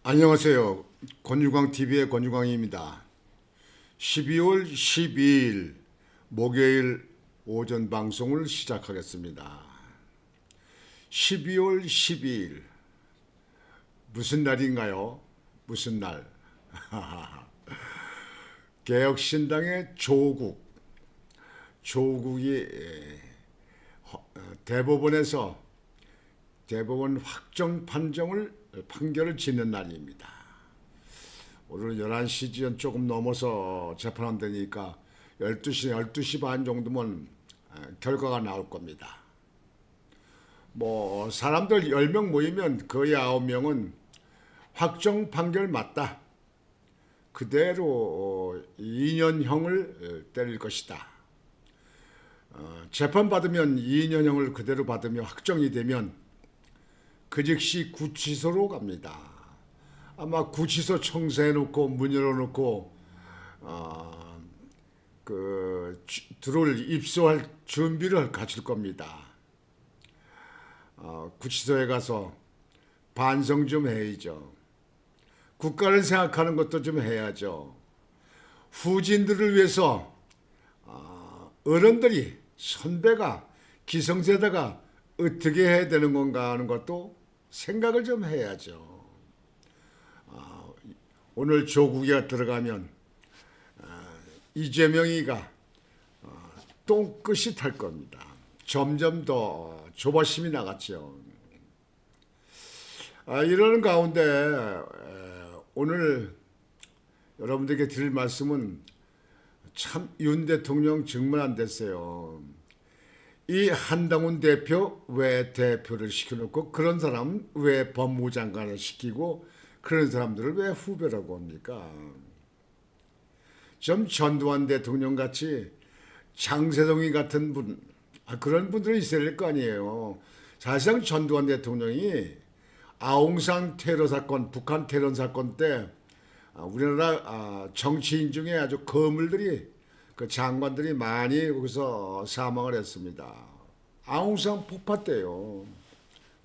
안녕하세요. 권유광TV의 권유광입니다. 12월 12일 목요일 오전 방송을 시작하겠습니다. 12월 12일 무슨 날인가요? 무슨 날? 개혁신당의 조국이 대법원 확정 판결을 짓는 날입니다. 오늘 11시 전 조금 넘어서 재판한다니까 12시 반 정도면 결과가 나올 겁니다. 사람들 10명 모이면 거의 9명은 확정 판결 맞다. 그대로 2년형을 때릴 것이다. 재판받으면 2년형을 그대로 받으며 확정이 되면 그 즉시 구치소로 갑니다. 아마 구치소 청소해놓고 문 열어놓고 입소할 준비를 갖출 겁니다. 구치소에 가서 반성 좀 해야죠. 국가를 생각하는 것도 좀 해야죠. 후진들을 위해서 어른들이 선배가 기성세대가 어떻게 해야 되는 건가 하는 것도 생각을 좀 해야죠. 오늘 조국이가 들어가면 이재명이가 똥끝이 탈 겁니다. 점점 더 조바심이 나갔죠. 이러는 가운데 오늘 여러분들에게 드릴 말씀은 참 윤 대통령 정말 안 됐어요. 이 한동훈 대표 왜 대표를 시켜놓고 그런 사람 왜 법무부 장관을 시키고 그런 사람들을 왜 후배라고 합니까? 좀 전두환 대통령 같이 장세동이 같은 분, 그런 분들이 있어야 될 거 아니에요. 사실상 전두환 대통령이 아웅산 테러 사건, 북한 테러 사건 때 우리나라 정치인 중에 아주 거물들이 그 장관들이 많이 거기서 사망을 했습니다. 아웅산 폭파 때요.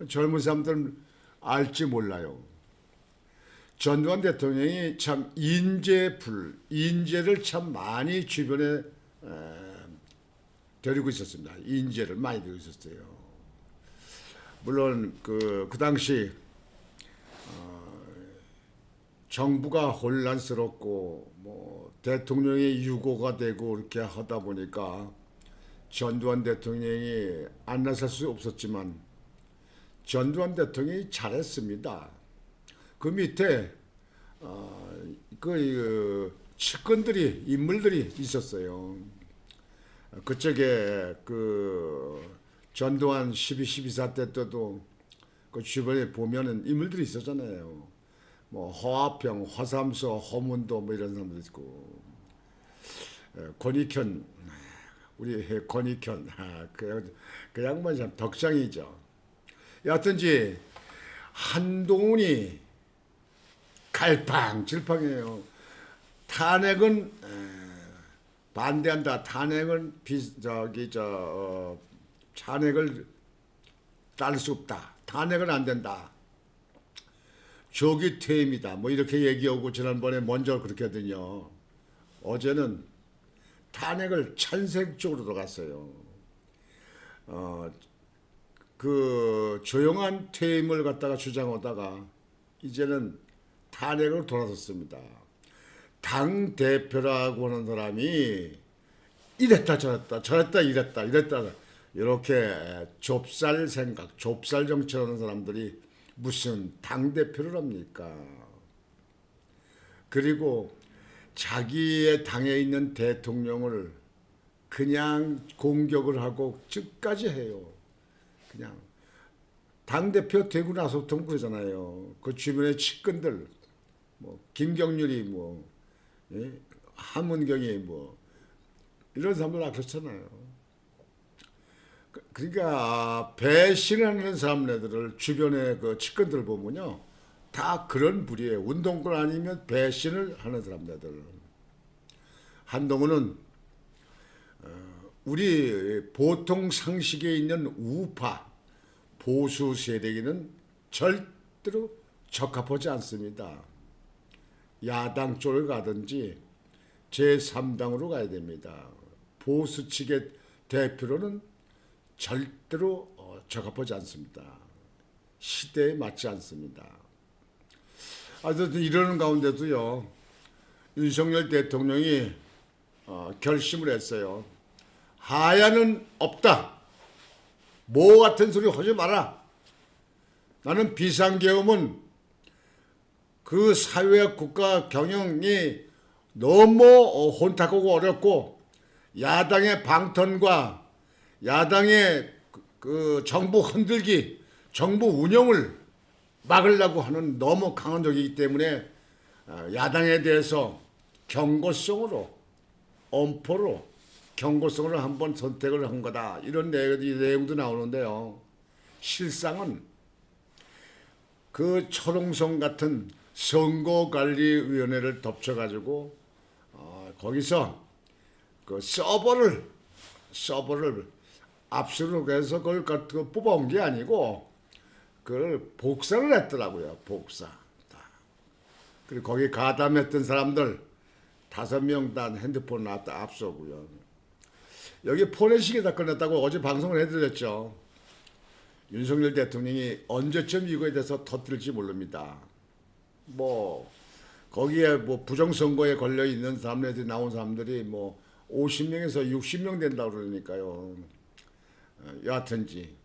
젊은 사람들은 알지 몰라요. 전두환 대통령이 참 인재를 참 많이 주변에 데리고 있었습니다. 인재를 많이 데리고 있었어요. 물론 그 당시 정부가 혼란스럽고 대통령이 유고가 되고 이렇게 하다 보니까 전두환 대통령이 안 나설 수 없었지만 전두환 대통령이 잘했습니다. 그 밑에 측근들이 인물들이 있었어요. 그쪽에 전두환 12.12 때도 그 주변에 보면은 인물들이 있었잖아요. 허화평, 허삼서, 허문도 이런 사람도 있고 권익현, 우리 권익현, 그 양반이 참 덕장이죠. 여하튼지 한동훈이 갈팡질팡해요. 탄핵은 반대한다. 탄핵을 따를 수 없다. 탄핵은 안 된다. 조기 퇴임이다. 이렇게 얘기하고 지난번에 먼저 그렇게 하더니요. 어제는 탄핵을 찬생 쪽으로 들어갔어요. 그 조용한 퇴임을 갖다가 주장하다가 이제는 탄핵으로 돌아섰습니다. 당 대표라고 하는 사람이 이랬다 저랬다 이랬다 이렇게 좁쌀 생각, 좁쌀 정치하는 사람들이 무슨 당대표를 합니까? 그리고 자기의 당에 있는 대통령을 그냥 공격을 하고 즉까지 해요. 그냥 당대표 되고 나서부터 그러잖아요. 그 주변의 측근들, 김경률이 하문경이 이런 사람들 다 그렇잖아요. 그러니까 배신하는 사람들을 주변의 그 측근들 보면요. 다 그런 부류예요. 운동권 아니면 배신을 하는 사람들. 한동훈은 우리 보통 상식에 있는 우파 보수 세력에는 절대로 적합하지 않습니다. 야당 쪽을 가든지 제3당으로 가야 됩니다. 보수 측의 대표로는 절대로 적합하지 않습니다. 시대에 맞지 않습니다. 이러는 가운데도요, 윤석열 대통령이 결심을 했어요. 하야는 없다. 뭐 같은 소리 하지 마라. 나는 비상계엄은 그 사회 국가 경영이 너무 혼탁하고 어렵고 야당의 방턴과 야당의 그 정부 흔들기, 정부 운영을 막으려고 하는 너무 강한 적이기 때문에 야당에 대해서 경고성으로, 엄포로 경고성으로 한번 선택을 한 거다. 이런 내용도 나오는데요. 실상은 그 철옹성 같은 선거관리위원회를 덮쳐가지고 거기서 그 서버를 압수해서 그걸 뽑아온 게 아니고 그걸 복사를 했더라고요. 복사. 그리고 거기 가담했던 사람들 5명 다 핸드폰 놨다 압수하고요. 여기 포렌식에다 꺼냈다고 어제 방송을 해드렸죠. 윤석열 대통령이 언제쯤 이거에 대해서 터뜨릴지 모릅니다. 거기에 부정선거에 걸려 있는 사람들이 나온 사람들이 50명에서 60명 된다고 그러니까요. 여하튼지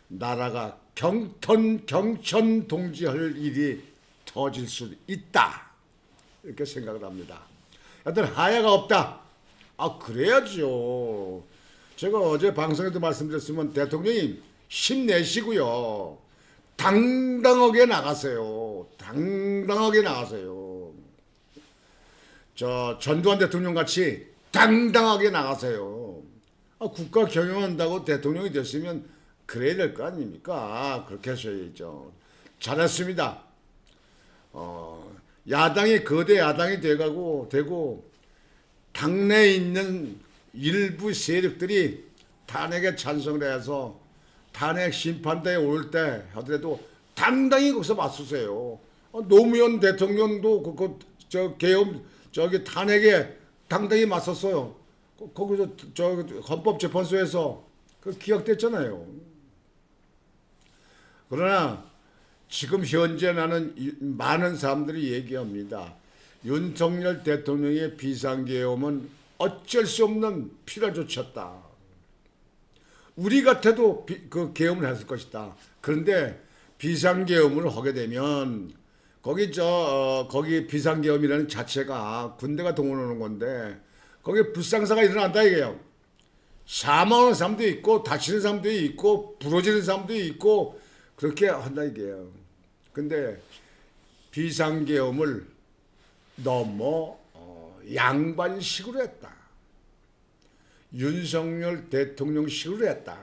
나라가 경천동지할 일이 터질 수 있다. 이렇게 생각을 합니다. 하여튼 하야가 없다. 그래야죠. 제가 어제 방송에도 말씀드렸으면 대통령이 힘내시고요. 당당하게 나가세요. 당당하게 나가세요. 전두환 대통령 같이 당당하게 나가세요. 국가 경영한다고 대통령이 됐으면 그래야 될 거 아닙니까? 그렇게 하셔야죠. 잘했습니다. 야당이 거대 야당이 되고 당내에 있는 일부 세력들이 탄핵에 찬성을 해서 탄핵 심판대에 올 때 하더라도 당당히 거기서 맞서세요. 노무현 대통령도 계엄 탄핵에 당당히 맞섰어요. 거기서 헌법재판소에서 기각됐잖아요. 그러나 지금 현재 나는 많은 사람들이 얘기합니다. 윤석열 대통령의 비상계엄은 어쩔 수 없는 필요조치였다. 우리 같아도 그 계엄을 했을 것이다. 그런데 비상계엄을 하게 되면 거기 비상계엄이라는 자체가 군대가 동원하는 건데 거기에 불상사가 일어난다 이게요. 사망하는 사람도 있고 다치는 사람도 있고 부러지는 사람도 있고 그렇게 한다 이게요. 근데 비상계엄을 너무 양반식으로 했다. 윤석열 대통령식으로 했다.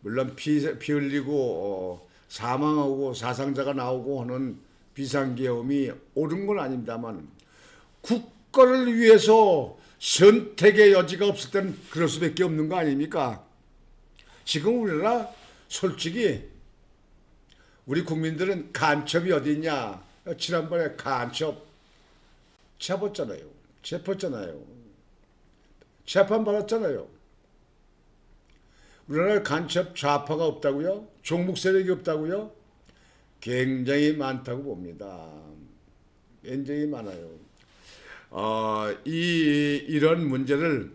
물론 피 흘리고 사망하고 사상자가 나오고 하는 비상계엄이 옳은 건 아닙니다만 국가를 위해서 선택의 여지가 없을 때는 그럴 수밖에 없는 거 아닙니까? 지금 우리나라 솔직히 우리 국민들은 간첩이 어디 있냐? 지난번에 간첩 잡았잖아요. 재판 받았잖아요. 우리나라에 간첩 좌파가 없다고요? 종북 세력이 없다고요? 굉장히 많다고 봅니다. 굉장히 많아요. 이런 문제를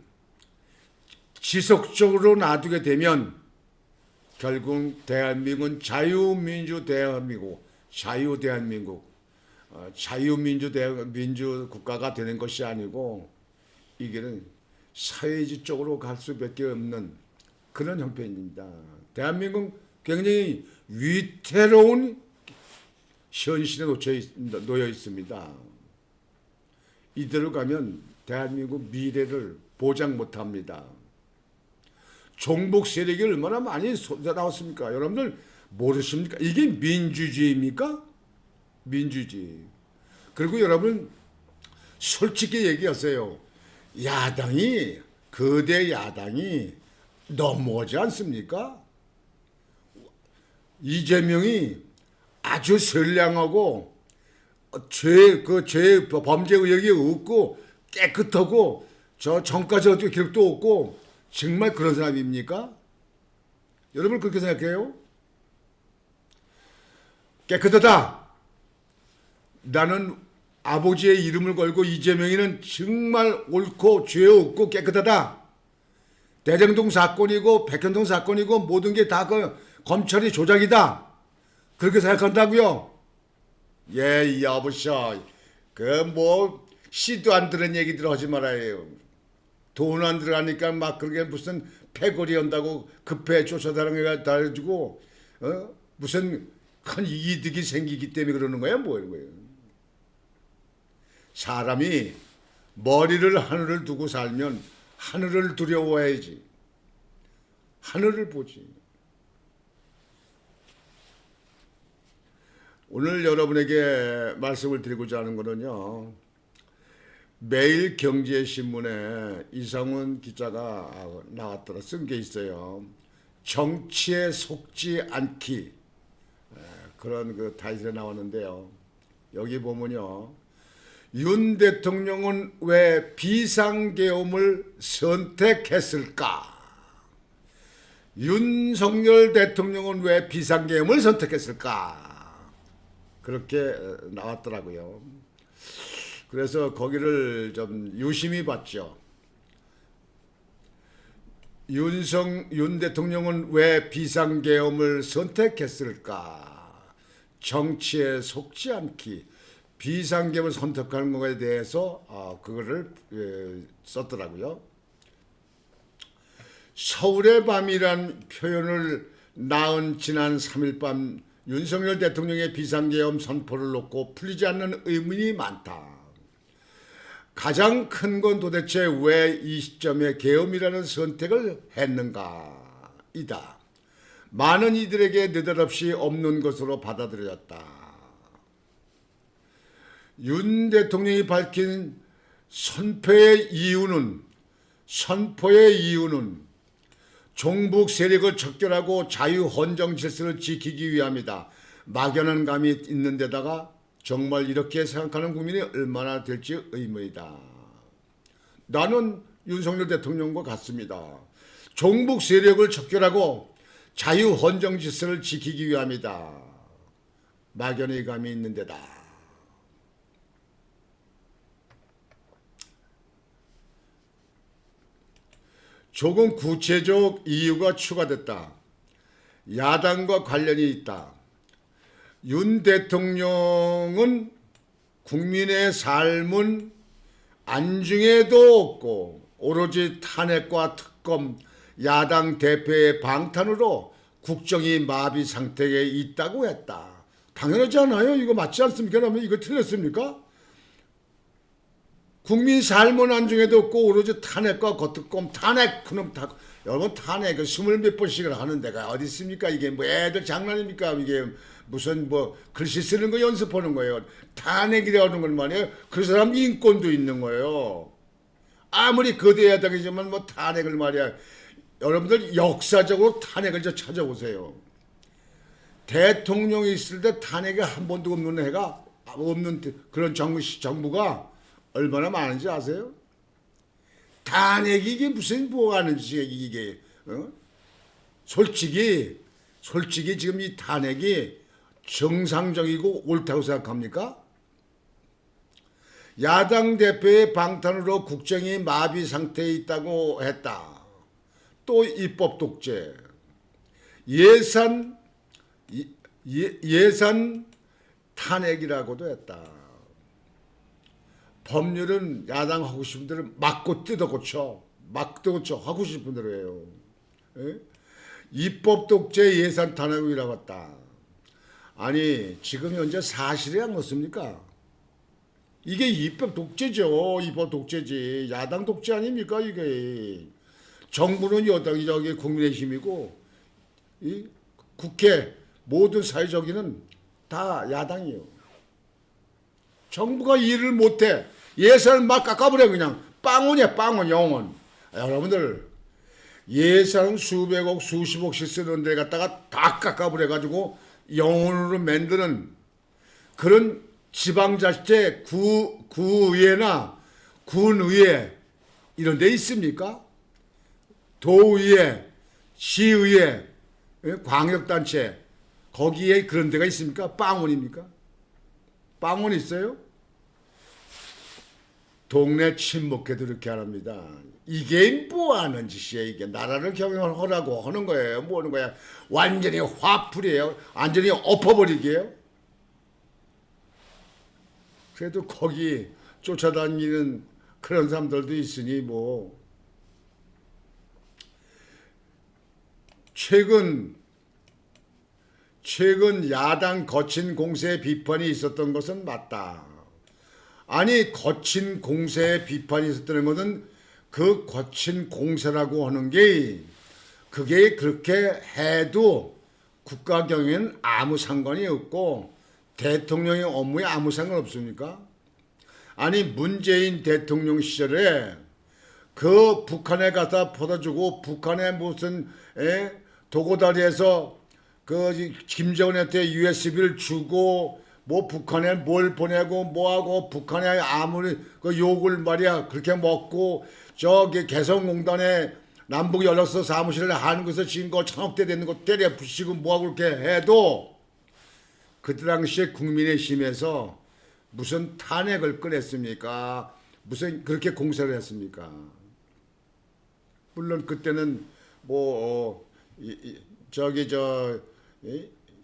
지속적으로 놔두게 되면 결국 대한민국은 자유민주 국가가 되는 것이 아니고 이게는 사회주의 쪽으로 갈 수밖에 없는 그런 형편입니다. 대한민국 굉장히 위태로운 현실에 놓여 있습니다. 이대로 가면 대한민국 미래를 보장 못합니다. 종북 세력이 얼마나 많이 나왔습니까? 여러분들 모르십니까? 이게 민주주의입니까? 민주주의. 그리고 여러분 솔직히 얘기하세요. 거대 야당이 너무하지 않습니까? 이재명이 아주 선량하고 죄 범죄 의혹이 없고 깨끗하고 저 전과자 어떻게 기록도 없고 정말 그런 사람입니까? 여러분 그렇게 생각해요? 깨끗하다. 나는 아버지의 이름을 걸고 이재명이는 정말 옳고 죄 없고 깨끗하다. 대장동 사건이고 백현동 사건이고 모든 게 다 그 검찰이 조작이다. 그렇게 생각한다고요? 예, 이 아버셔. 그 씨도 안 들은 얘기들 하지 말아요. 돈 안 들어가니까 막 그렇게 무슨 패거리 한다고 급해 쫓아다니고 무슨 큰 이득이 생기기 때문에 그러는 거야 뭐예요? 사람이 머리를 하늘을 두고 살면 하늘을 두려워해야지. 하늘을 보지. 오늘 여러분에게 말씀을 드리고자 하는 거는요. 매일 경제신문에 이상훈 기자가 나왔더라 쓴 게 있어요. 정치에 속지 않기. 그런 그 타이틀에 나왔는데요. 여기 보면요. 윤 대통령은 왜 비상계엄을 선택했을까? 윤석열 대통령은 왜 비상계엄을 선택했을까? 그렇게 나왔더라고요. 그래서 거기를 좀 유심히 봤죠. 윤 대통령은 왜 비상계엄을 선택했을까? 정치에 속지 않기. 비상계엄을 선택하는 것에 대해서 그거를 썼더라고요. 서울의 밤이란 표현을 낳은 지난 3일 밤 윤석열 대통령의 비상계엄 선포를 놓고 풀리지 않는 의문이 많다. 가장 큰 건 도대체 왜 이 시점에 계엄이라는 선택을 했는가 이다. 많은 이들에게 느닷없이 없는 것으로 받아들여졌다. 윤 대통령이 밝힌 선포의 이유는 종북 세력을 척결하고 자유헌정 질서를 지키기 위함이다. 막연한 감이 있는 데다가 정말 이렇게 생각하는 국민이 얼마나 될지 의문이다. 나는 윤석열 대통령과 같습니다. 종북 세력을 척결하고 자유헌정 질서를 지키기 위함이다. 막연의 감이 있는 데다. 조금 구체적 이유가 추가됐다. 야당과 관련이 있다. 윤 대통령은 국민의 삶은 안중에도 없고 오로지 탄핵과 특검, 야당 대표의 방탄으로 국정이 마비 상태에 있다고 했다. 당연하지 않아요? 이거 맞지 않습니까? 그러면 이거 틀렸습니까? 국민 삶은 안중에도 없고 오로지 탄핵과 거특검, 탄핵 그놈 다 여러분 탄핵 20몇 번씩을 하는 데가 어디 있습니까? 이게 애들 장난입니까? 이게 무슨 글씨 쓰는 거 연습하는 거예요. 탄핵이라는 건 말이에요. 그 사람 인권도 있는 거예요. 아무리 거대 야당이지만 탄핵을 말이야. 여러분들 역사적으로 탄핵을 찾아보세요. 대통령이 있을 때 탄핵이 한 번도 없는 해가 없는 그런 정부가 얼마나 많은지 아세요? 탄핵이 이게 무슨 하는지 이게 솔직히 지금 이 탄핵이 정상적이고 옳다고 생각합니까? 야당 대표의 방탄으로 국정이 마비 상태에 있다고 했다. 또 입법 독재, 예산 탄핵이라고도 했다. 법률은 야당 하고 싶은 대로 막고 뜯어 고쳐 하고 싶은 대로 해요. 예? 입법 독재 예산 탄핵이라고 했다. 아니 지금 현재 사실이 안 그렇습니까? 이게 입법 독재죠. 입법 독재지. 야당 독재 아닙니까 이게. 정부는 여당이 저기 국민의힘이고 이 국회 모든 사회적인은 다 야당이에요. 정부가 일을 못해. 예산을 막 깎아버려 그냥. 빵원이야 빵원 영원. 여러분들 예산 수백억 수십억씩 쓰는 데 갖다가 다 깎아버려가지고 영혼으로 만드는 그런 지방자치제 구의회나 군의회 이런 데 있습니까? 도의회, 시의회, 광역단체 거기에 그런 데가 있습니까? 빵원입니까? 빵원 있어요? 동네 친목회도 이렇게 합니다. 이게 뭐 하는 짓이에요? 이게 나라를 경영하라고 하는 거예요? 뭐 하는 거야? 완전히 화풀이에요? 완전히 엎어버리기예요? 그래도 거기 쫓아다니는 그런 사람들도 있으니 뭐 최근 야당 거친 공세 비판이 있었던 것은 맞다. 아니 거친 공세 비판이 있었다는 것은 그 거친 공세라고 하는 게 그게 그렇게 해도 국가 경영에는 아무 상관이 없고 대통령의 업무에 아무 상관 없습니까? 아니 문재인 대통령 시절에 그 북한에 갖다 퍼다주고 북한에 무슨 도고다리에서 그 김정은한테 USB를 주고 뭐 북한에 뭘 보내고 뭐하고 북한에 아무리 그 욕을 말이야 그렇게 먹고 저기 개성공단에 남북 연락서 사무실을 하는 것에서 지은 거 천억대 되는 거 때려 부시고 뭐하고 그렇게 해도 그때 당시에 국민의힘에서 무슨 탄핵을 꺼냈습니까? 무슨 그렇게 공세를 했습니까? 물론 그때는 뭐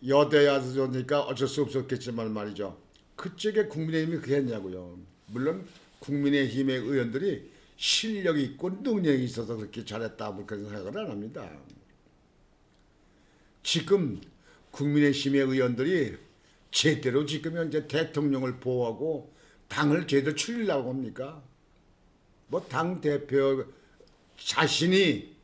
여대야니까 어쩔 수 없었겠지만 말이죠. 그쪽에 국민의힘이 그렇게 했냐고요. 물론 국민의힘의 의원들이 실력이 있고 능력이 있어서 그렇게 잘했다 뭐 그런 생각을 안 합니다. 지금 국민의힘의 의원들이 제대로 지금 현재 대통령을 보호하고 당을 제대로 추리려고 합니까? 뭐 당 대표 자신이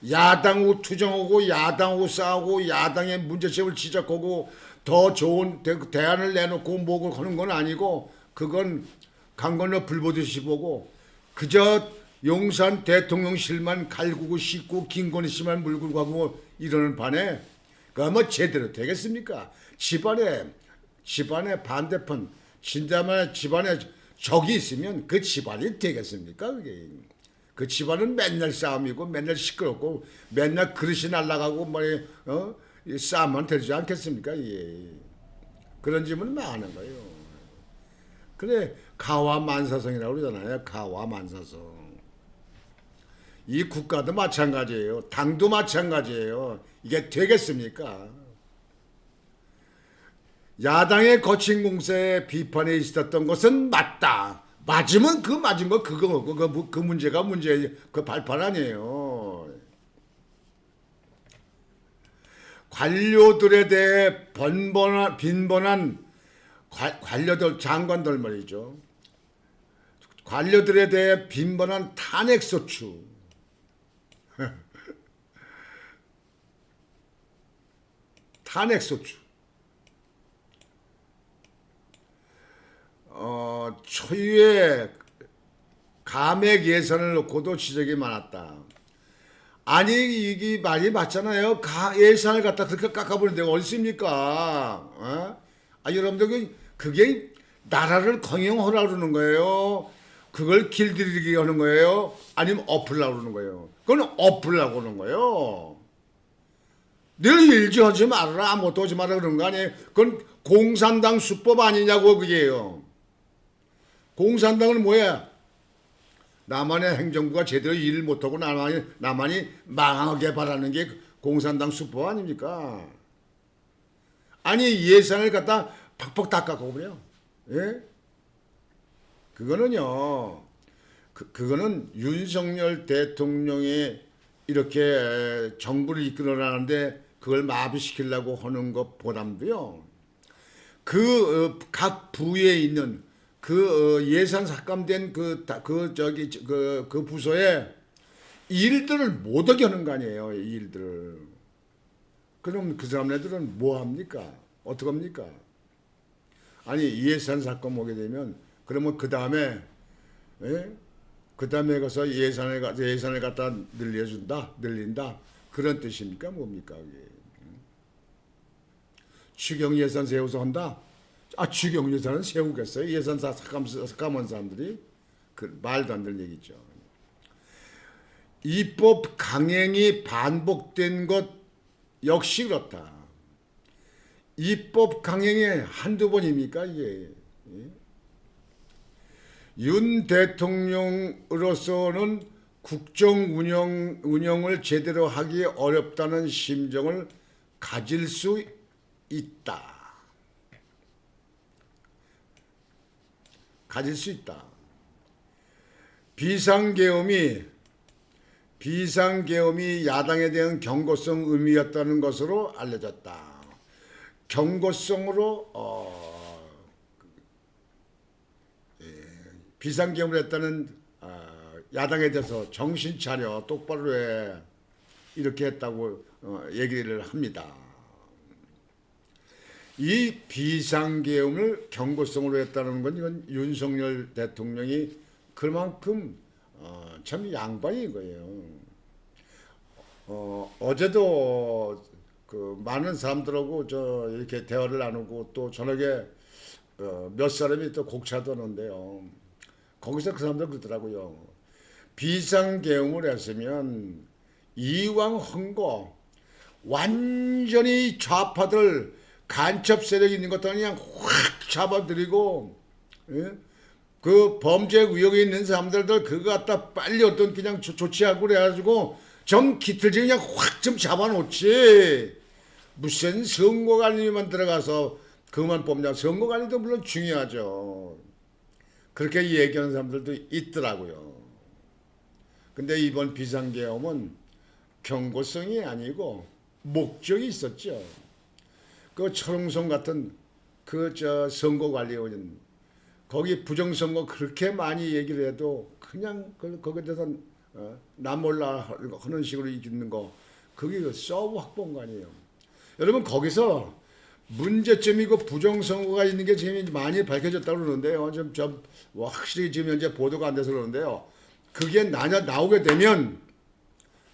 야당하고 투정하고 야당하고 싸우고 야당의 문제점을 지적하고 더 좋은 대안을 내놓고 뭐고 하는 건 아니고 그건 강 건너 불 보듯이 보고 그저 용산 대통령실만 갈구고 씻고 김건희 씨만 물고 가고 이러는 반에 그거 뭐 제대로 되겠습니까? 집안에 반대편 진짜만 집안에 적이 있으면 그 집안이 되겠습니까? 그게 그 집안은 맨날 싸움이고 맨날 시끄럽고 맨날 그릇이 날아가고 싸움만 되지 않겠습니까? 예. 그런 집은 많은 거예요. 그래 가와만사성이라고 그러잖아요. 가와만사성. 이 국가도 마찬가지예요. 당도 마찬가지예요. 이게 되겠습니까? 야당의 거친 공세에 비판에 있었던 것은 맞다. 맞으면 그 맞은 거 그거 그 문제가 그 발판 아니에요. 관료들에 대해 빈번한 관료들 장관들 말이죠. 관료들에 대해 빈번한 탄핵 소추. 탄핵 소추. 초유의 감액 예산을 놓고도 지적이 많았다. 아니 이게 말이 맞잖아요. 예산을 갖다 그렇게 깎아버리는 데가 어디 있습니까? 여러분들 그게 나라를 경영하라고 그러는 거예요. 그걸 길들이게 하는 거예요. 아니면 엎으려고 그러는 거예요. 그건 엎으려고 그러는 거예요. 늘 일지 하지 말아라 아무것도 하지 말아라 그러는 거 아니에요. 그건 공산당 수법 아니냐고 그게요. 공산당은 뭐야? 남한의 행정부가 제대로 일을 못하고 남한이 망하게 바라는 게 공산당 수법 아닙니까? 아니 예산을 갖다 팍팍 다 깎아버려. 예? 그거는요. 그거는 윤석열 대통령이 이렇게 정부를 이끌어나가는데 그걸 마비시키려고 하는 것보다도요. 각 부에 있는 예산 삭감된 그 부서에 일들을 못하게 하는 거 아니에요. 일들을. 그럼 그 사람네들은 뭐 합니까? 어떡합니까? 아니 예산 삭감 오게 되면 그러면 그 다음에 가서 예산을 갖다 늘린다 그런 뜻입니까? 뭡니까? 추경 예산 세워서 한다? 추경 예산은 세우겠어요? 예산사 삭감한 사람들이 그 말도 안 되는 얘기죠. 입법 강행이 반복된 것 역시 그렇다. 입법 강행이 한두 번입니까 이게? 윤 대통령으로서는 국정 운영을 제대로 하기 어렵다는 심정을 가질 수 있다. 가질 수 있다. 비상계엄이 야당에 대한 경고성 의미였다는 것으로 알려졌다. 경고성으로 비상계엄을 했다는 야당에 대해서 정신 차려 똑바로 해 이렇게 했다고 얘기를 합니다. 이 비상계엄을 경고성으로 했다는 건 이건 윤석열 대통령이 그만큼 참 양반인 거예요. 어제도 그 많은 사람들하고 이렇게 대화를 나누고 또 저녁에 몇 사람이 또 곡차도 하는데요. 거기서 그 사람들 그러더라고요. 비상계엄을 했으면 이왕 한 거 완전히 좌파들 간첩 세력이 있는 것도 그냥 확 잡아들이고, 예? 그 범죄 의혹이 있는 사람들도 그거 갖다 빨리 어떤 그냥 조치하고 그래가지고 좀 기틀지 그냥 확 좀 잡아놓지. 무슨 선거관리만 들어가서 그만 뽑냐. 선거관리도 물론 중요하죠. 그렇게 얘기하는 사람들도 있더라고요. 근데 이번 비상계엄은 경고성이 아니고 목적이 있었죠. 그 철옹성 같은 선거관리원 거기 부정선거 그렇게 많이 얘기를 해도 그냥 거기에 대해서 남 몰라 하는 식으로 있는 거 그게 서브 확보인관이에요. 여러분 거기서 문제점이고 부정선거가 있는 게 지금 많이 밝혀졌다고 그러는데요. 좀 확실히 지금 현재 보도가 안 돼서 그러는데요. 그게 나오게 되면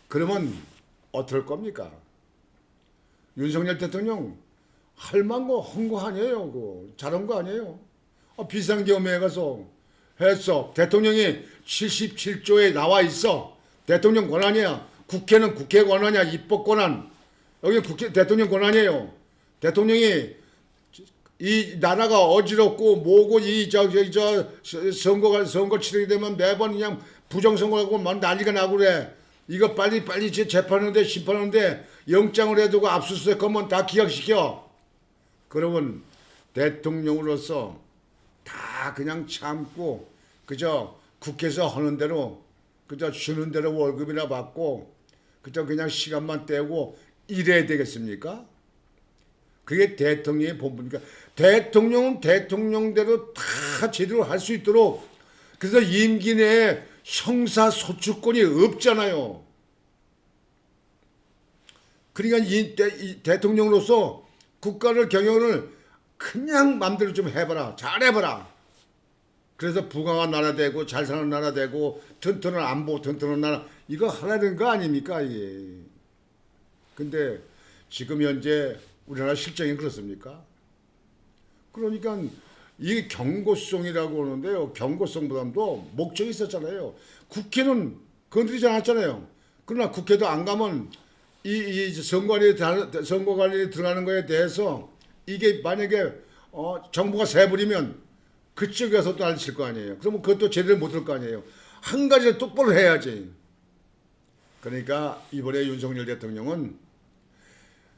그러면 어떨 겁니까? 윤석열 대통령 할 만한 한 거 아니에요. 그거 잘한 거 아니에요. 비상계엄에 가서 했어. 대통령이 77조에 나와 있어. 대통령 권한이야. 국회는 국회 권한이야. 입법 권한. 여기 대통령 권한이에요. 대통령이 이 나라가 어지럽고 뭐고 선거 치르게 되면 매번 그냥 부정선거하고 막 난리가 나고 그래. 이거 빨리 재판하는데 심판하는데 영장을 해두고 압수수색하면 다 기각시켜. 그러면 대통령으로서 다 그냥 참고 그저 국회에서 하는 대로 그저 주는 대로 월급이나 받고 그저 그냥 시간만 떼고 이래야 되겠습니까? 그게 대통령의 본분이니까 대통령은 대통령대로 다 제대로 할 수 있도록 그래서 임기 내에 형사소추권이 없잖아요. 그러니까 이 대통령으로서 국가를 경영을 그냥 맘대로 좀 해봐라. 잘해봐라. 그래서 부강한 나라 되고 잘 사는 나라 되고 튼튼한 안보 튼튼한 나라 이거 하라는 거 아닙니까 이게. 근데 지금 현재 우리나라 실정이 그렇습니까? 그러니까 이 경고성이라고 하는데요. 경고성보다도 목적이 있었잖아요. 국회는 건드리지 않았잖아요. 그러나 국회도 안 가면 이 선거관리에 들어가는 거에 대해서 이게 만약에 정부가 세버리면 그쪽에서 또 알칠 거 아니에요. 그러면 그것도 제대로 못 할 거 아니에요. 한 가지를 똑바로 해야지. 그러니까 이번에 윤석열 대통령은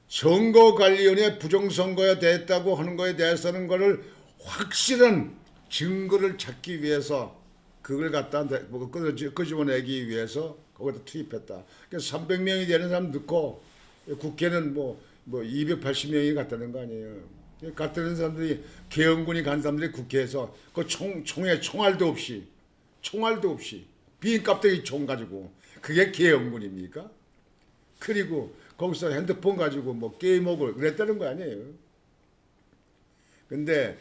선거관리위원회 부정선거에 대했다고 하는 거에 대해서는 거를 확실한 증거를 찾기 위해서 그걸 갖다 끄집어내기 위해서 거기다 투입했다. 그러니까 300명이 되는 사람 넣고 국회는 뭐 280명이 갔다는 거 아니에요. 갔다는 사람들이 계엄군이 간 사람들이 국회에서 그 총알도 없이 빈 껍데기 총 가지고 그게 계엄군입니까? 그리고 거기서 핸드폰 가지고 뭐 게임하고 그랬다는 거 아니에요. 근데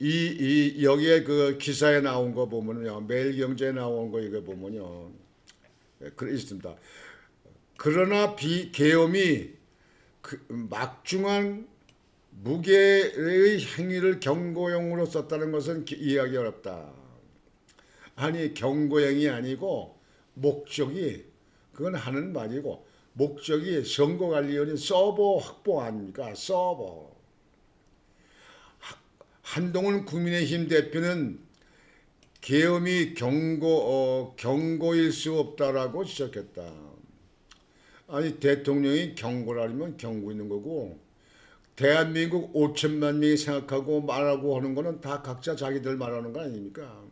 여기에 그 기사에 나온 거 보면요. 매일경제에 나온 거 이거 보면요. 그래 있습니다. 그러나 계엄이 막중한 무게의 행위를 경고형으로 썼다는 것은 이해하기 어렵다. 아니 경고형이 아니고 목적이 그건 하는 말이고 목적이 선거관리위원회 서버 확보 아닙니까? 서버. 한동훈 국민의힘 대표는 계엄이 경고일 수 없다라고 지적했다. 아니 대통령이 경고를 하면 경고 있는 거고 대한민국 5천만 명이 생각하고 말하고 하는 거는 다 각자 자기들 말하는 거 아닙니까?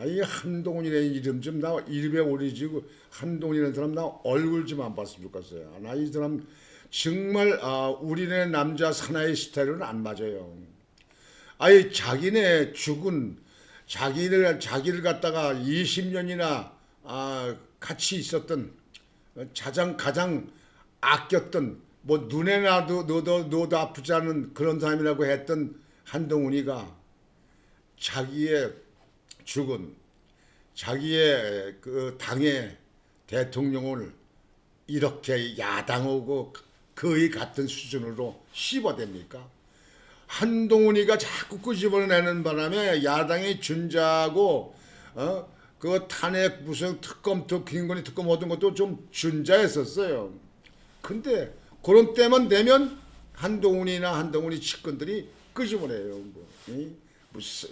이 한동훈이라는 이름 좀 나 이름에 오리지고 한동훈이라는 사람 나 얼굴 좀 안 봤으면 좋겠어요. 나 이 사람 정말 우리네 남자 사나이 스타일은 안 맞아요. 아니 자기네 죽은 자기를 갖다가 20년이나 같이 있었던 가장 아꼈던 뭐 눈에 넣어도 아프지 않은 그런 사람이라고 했던 한동훈이가 자기의 죽은 자기의 그 당의 대통령을 이렇게 야당하고 거의 같은 수준으로 씹어댑니까? 한동훈이가 자꾸 끄집어내는 바람에 야당이 준자하고 그 탄핵 무슨 특검 김건희 특검 얻은 것도 좀 준자했었어요. 근데 그런 때만 되면 한동훈이 측근들이 끄집어내요. 무슨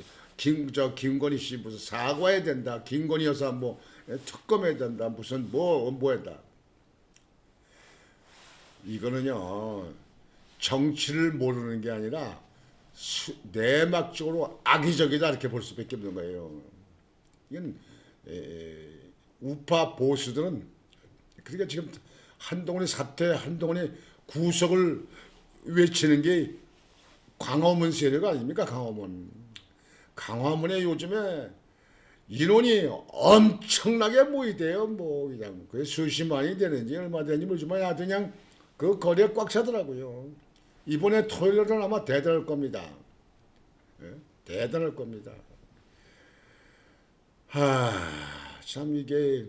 김건희 씨 무슨 사과해야 된다. 김건희 여사 뭐 특검해야 된다. 무슨 뭐 해다. 이거는요 정치를 모르는 게 아니라 내막적으로 악의적이다 이렇게 볼 수밖에 없는 거예요. 이건 우파 보수들은 그러니까 지금 한동훈의 사태, 한동훈의 구속을 외치는 게 광화문 세력 아닙니까? 강화문에 요즘에 인원이 엄청나게 모이대요. 뭐 그냥 그 수십만이 되는지 얼마 되는지 모르지만 아주 그냥 그 거리에 꽉 차더라고요. 이번에 토요일은 아마 대단할 겁니다. 대단할 겁니다. 참 이게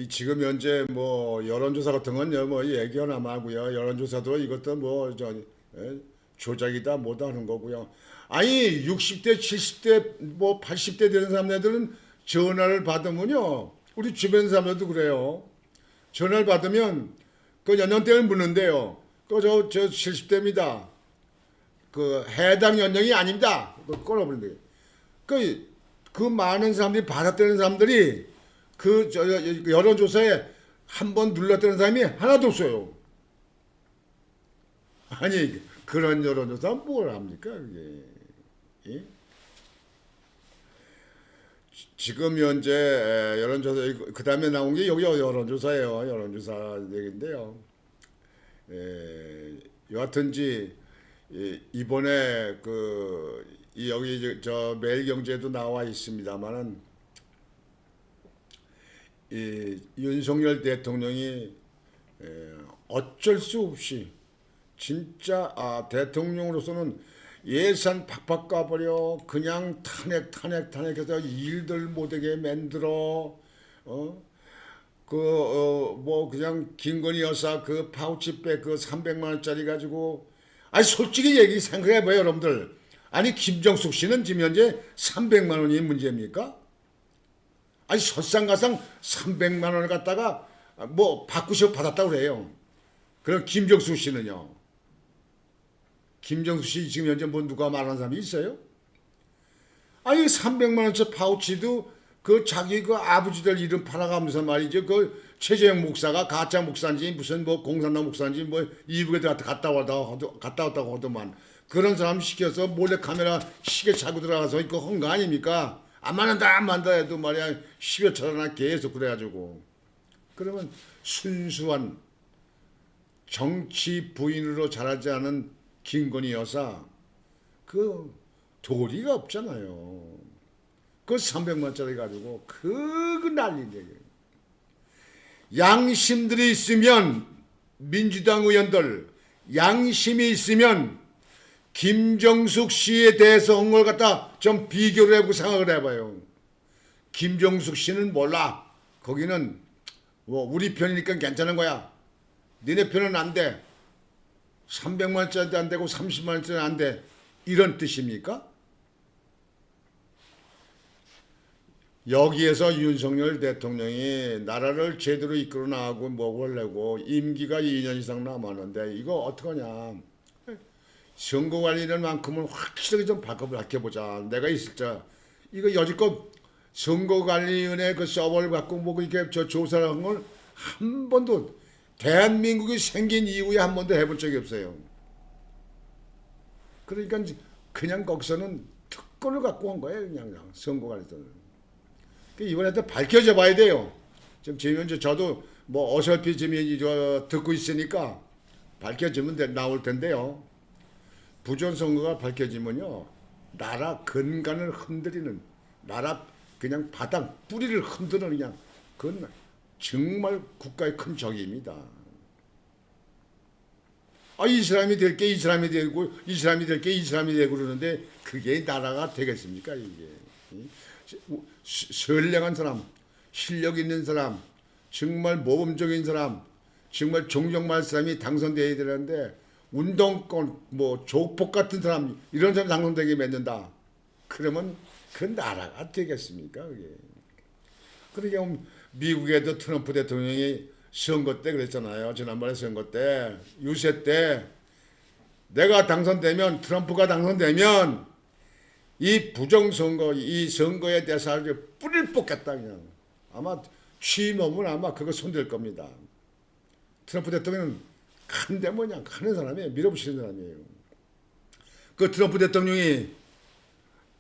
지금 현재 뭐 여론조사 같은 건 뭐 얘기하나 마고요. 여론조사도 이것도 뭐 조작이다 뭐다 하는 거고요. 아니 60대 70대 뭐 80대 되는 사람들은 전화를 받으면요. 우리 주변 사람들도 그래요. 전화를 받으면 그 연령대를 묻는데요. 그 저 70대입니다. 그 해당 연령이 아닙니다. 끊어버린대. 그 많은 사람들이 받았다는 사람들이 여론조사에 한 번 눌렀다는 사람이 하나도 없어요. 아니 그런 여론조사 뭘 합니까 그게? 예? 지금 현재 여론조사 그 다음에 나온 게 여기 여론조사예요. 여론조사 얘기인데요. 여하튼지 이번에 여기 저 매일경제도 나와 있습니다만은 윤석열 대통령이 어쩔 수 없이 진짜 대통령으로서는 예산 팍팍 까버려 그냥 탄핵해서 일들 못하게 만들어 뭐 그냥 김건희 여사 그 파우치백 그 300만 원짜리 가지고 아니 솔직히 얘기 생각해봐요 여러분들. 아니 김정숙 씨는 지금 현재 300만 원이 문제입니까? 아니 설상가상 300만 원을 갖다가 뭐 바꾸시고 받았다고 그래요. 그럼 김정숙 씨는요? 김정숙 씨 지금 현재 뭐 누가 말하는 사람이 있어요? 아니 300만 원짜리 파우치도 그 자기 그 아버지들 이름 팔아가면서 말이죠. 그 최재형 목사가 가짜 목사인지 무슨 뭐 공산당 목사인지 뭐 이북에 갔다 왔다고 하더만 그런 사람 시켜서 몰래 카메라 시계 차고 들어가서 이거 한 거 아닙니까? 안 만다 해도 말이야 10여 차례나 계속 그래가지고 그러면 순수한 정치 부인으로 자라지 않은 김건희 여사 그 도리가 없잖아요. 그 300만짜리 가지고 그 난리인데 양심들이 있으면 민주당 의원들 양심이 있으면 김정숙 씨에 대해서 한 걸 갖다 좀 비교를 해보고 생각을 해봐요. 김정숙 씨는 몰라. 거기는 뭐 우리 편이니까 괜찮은 거야. 니네 편은 안 돼. 300만 원짜리도 안 되고 30만 원짜리 안 돼. 이런 뜻입니까? 여기에서 윤석열 대통령이 나라를 제대로 이끌어 나가고 뭐를 내고 임기가 2년 이상 남았는데 이거 어떡하냐. 선거관리는 만큼은 확실하게 좀 바꿔보자. 내가 있을 때 이거 여지껏 선거관리위원회 그 서버를 갖고 뭐 이렇게 저 조사를 한 걸 한 번도 대한민국이 생긴 이후에 한 번도 해본 적이 없어요. 그러니까 그냥 거기서는 특권을 갖고 온 거예요. 그냥 선거관리에서는. 이번에도 밝혀져 봐야 돼요. 지금 저도 뭐 어설피 지금 듣고 있으니까 밝혀지면 나올 텐데요. 부정선거가 밝혀지면요, 나라 근간을 흔들리는, 나라 그냥 바닥 뿌리를 흔드는 그냥 그건 정말 국가의 큰 적입니다. 이 사람이 될게 이 사람이 되고 이 사람이 될게 이 사람이 되고 그러는데 그게 나라가 되겠습니까 이게? 선량한 사람, 실력 있는 사람, 정말 모범적인 사람, 정말 존경할 사람이 당선돼야 되는데 운동권, 뭐 조폭 같은 사람 이런 사람 당선되게 만든다. 그러면 그 나라가 되겠습니까 그게? 그러니까 미국에도 트럼프 대통령이 선거 때 그랬잖아요. 지난번에 선거 때 유세 때 내가 당선되면 트럼프가 당선되면 이 부정선거, 이 선거에 대해서 아주 뿌리를 뽑겠다 그냥. 아마 취임하면 아마 그거 손댈 겁니다. 트럼프 대통령은 큰데 뭐냐 하는 사람이에요. 밀어붙이는 사람이에요. 그 트럼프 대통령이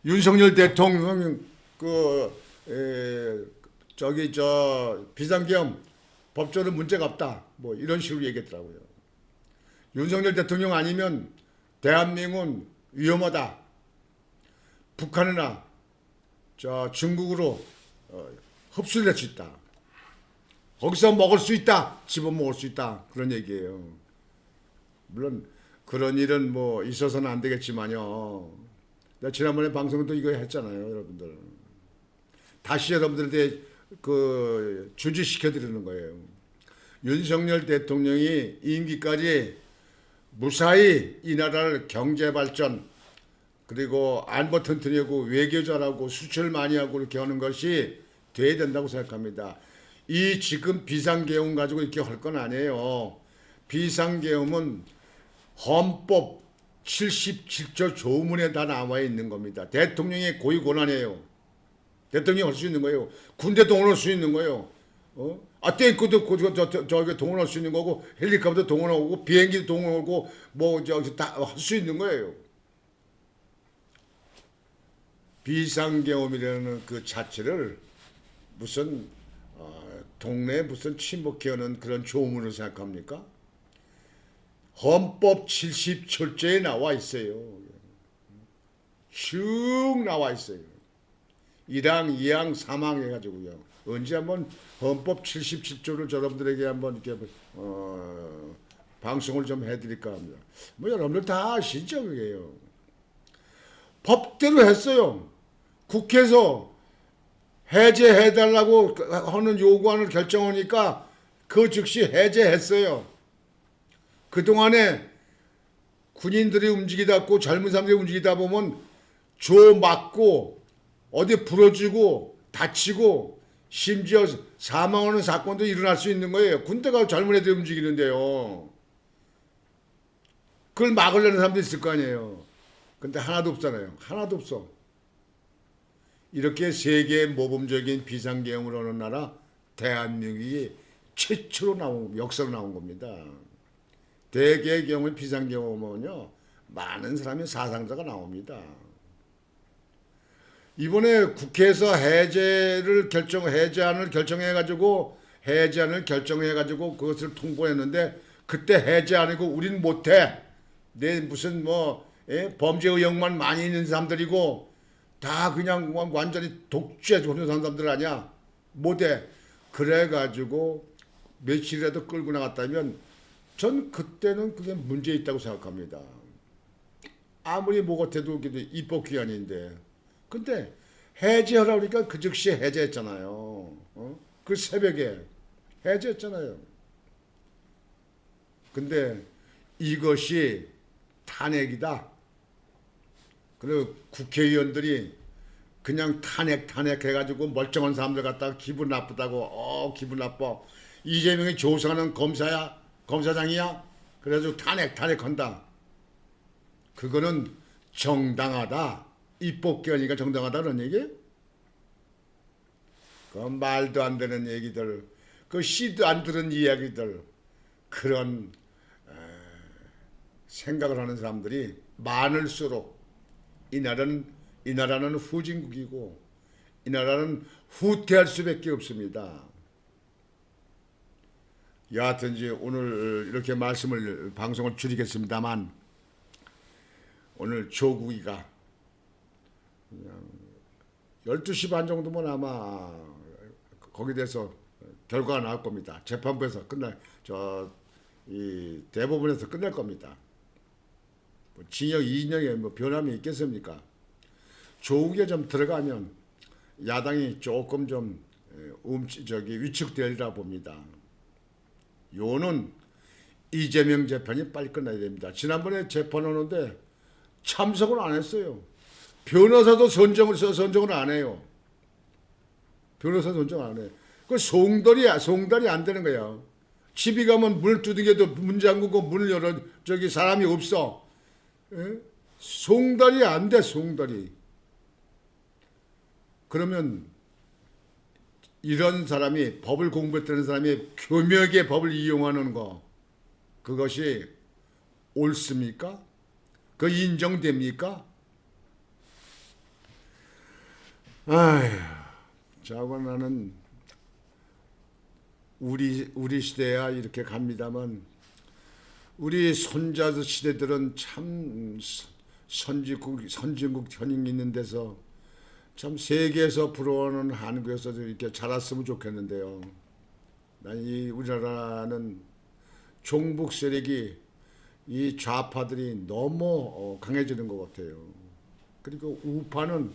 윤석열 대통령 비상계엄 법적으로 문제가 없다. 뭐 이런 식으로 얘기했더라고요. 윤석열 대통령 아니면 대한민국은 위험하다. 북한이나 중국으로 흡수될 수 있다. 거기서 먹을 수 있다. 집어먹을 수 있다. 그런 얘기예요. 물론 그런 일은 뭐 있어서는 안 되겠지만요. 내가 지난번에 방송도 이거 했잖아요. 여러분들. 다시 여러분들한테 주지시켜드리는 거예요. 윤석열 대통령이 임기까지 무사히 이 나라를 경제발전 그리고 안보 튼튼하고 외교 잘하고 수출 많이 하고 이렇게 하는 것이 돼야 된다고 생각합니다. 이 지금 비상계엄 가지고 이렇게 할 건 아니에요. 비상계엄은 헌법 77조 조문에 다 나와 있는 겁니다. 대통령의 고유 권한이에요. 대통령이 할 수 있는 거예요. 군대 동원할 수 있는 거예요. 탱크도 저기 동원할 수 있는 거고 헬리콥터 동원하고 비행기도 동원하고 뭐 저기 다 할 수 있는 거예요. 비상계엄이라는 그 자체를 무슨 동네에 무슨 침묵해오는 그런 조문을 생각합니까? 헌법 77조에 나와 있어요. 쭉 나와 있어요. 1항, 2항, 3항 해가지고요. 언제 한번 헌법 77조를 여러분들에게 한번 이렇게 방송을 좀 해드릴까 합니다. 뭐 여러분들 다 아시죠 그게요. 법대로 했어요. 국회에서 해제해달라고 하는 요구안을 결정하니까 그 즉시 해제했어요. 그동안에 군인들이 움직이다 있고 젊은 사람들이 움직이다 보면 조 맞고 어디 부러지고 다치고 심지어 사망하는 사건도 일어날 수 있는 거예요. 군대가 젊은 애들이 움직이는데요. 그걸 막으려는 사람도 있을 거 아니에요. 근데 하나도 없잖아요. 하나도 없어. 이렇게 세계의 모범적인 비상계엄을 하는 나라 대한민국이 최초로 역사로 나온 겁니다. 대개의 경우에 비상계엄은요 많은 사람이 사상자가 나옵니다. 이번에 국회에서 해제안을 결정해가지고 그것을 통보했는데 그때 해제안이고 우린 못해. 내 무슨 범죄 의혹만 많이 있는 사람들이고 다 그냥 완전히 독재적으로 사는 사람들 아니야. 못해. 그래가지고 며칠이라도 끌고 나갔다면 전 그때는 그게 문제 있다고 생각합니다. 아무리 뭐 같아도 입법 기한인데, 근데 해제하라고 그러니까 그 즉시 해제했잖아요. 그 새벽에 해제했잖아요. 근데 이것이 탄핵이다. 그리고 국회의원들이 그냥 탄핵 해가지고 멀쩡한 사람들 갖다가 기분 나쁘다고 기분 나빠. 이재명이 조사하는 검사장이야. 그래가지고 탄핵한다. 그거는 정당하다. 입법기관이니까 정당하다 그런 얘기? 그 말도 안 되는 얘기들, 그 씨도 안 들은 이야기들, 그런 생각을 하는 사람들이 많을수록 이 나라는 후진국이고 이 나라는 후퇴할 수밖에 없습니다. 여하튼 이제 오늘 이렇게 방송을 줄이겠습니다만, 오늘 조국이가 그냥 12시 반 정도면 아마 거기에 대해서 결과가 나올 겁니다. 재판부에서 이 대법원에서 끝날 겁니다. 뭐 징역 2년에 뭐 변함이 있겠습니까? 조국에 좀 들어가면 야당이 조금 좀 위축되리라 봅니다. 요는 이재명 재판이 빨리 끝나야 됩니다. 지난번에 재판하는데 참석을 안 했어요. 변호사도 선정을 안 해요. 변호사 선정 안 해. 그 송달이 안 되는 거야. 집에 가면 문을 두들겨도 문 잠그고 문을 열어 사람이 없어. 에? 송달이 안 돼, 송달이. 그러면 이런 사람이 법을 공부했다는 사람이 교묘하게 법을 이용하는 거, 그것이 옳습니까? 그 인정됩니까? 아휴, 자고 나는 우리 시대야 이렇게 갑니다만, 우리 손자 시대들은 참 선진국 현익 있는 데서 참 세계에서 부러워하는 한국에서 이렇게 자랐으면 좋겠는데요. 난 이 우리나라는 종북 세력이, 이 좌파들이 너무 강해지는 것 같아요. 그리고 우파는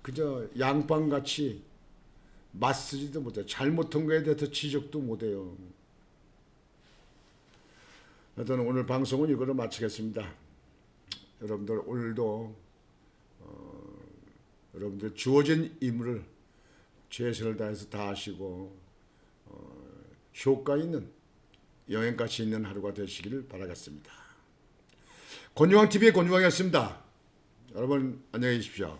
그저 양반같이 맞서지도 못해요. 잘못한 거에 대해서 지적도 못해요. 하여튼 오늘 방송은 이거로 마치겠습니다. 여러분들 오늘도 여러분들 주어진 임무를 최선을 다해서 다 하시고 효과 있는, 영양가치 있는 하루가 되시기를 바라겠습니다. 권유왕TV의 권유왕이었습니다. 여러분 안녕히 계십시오.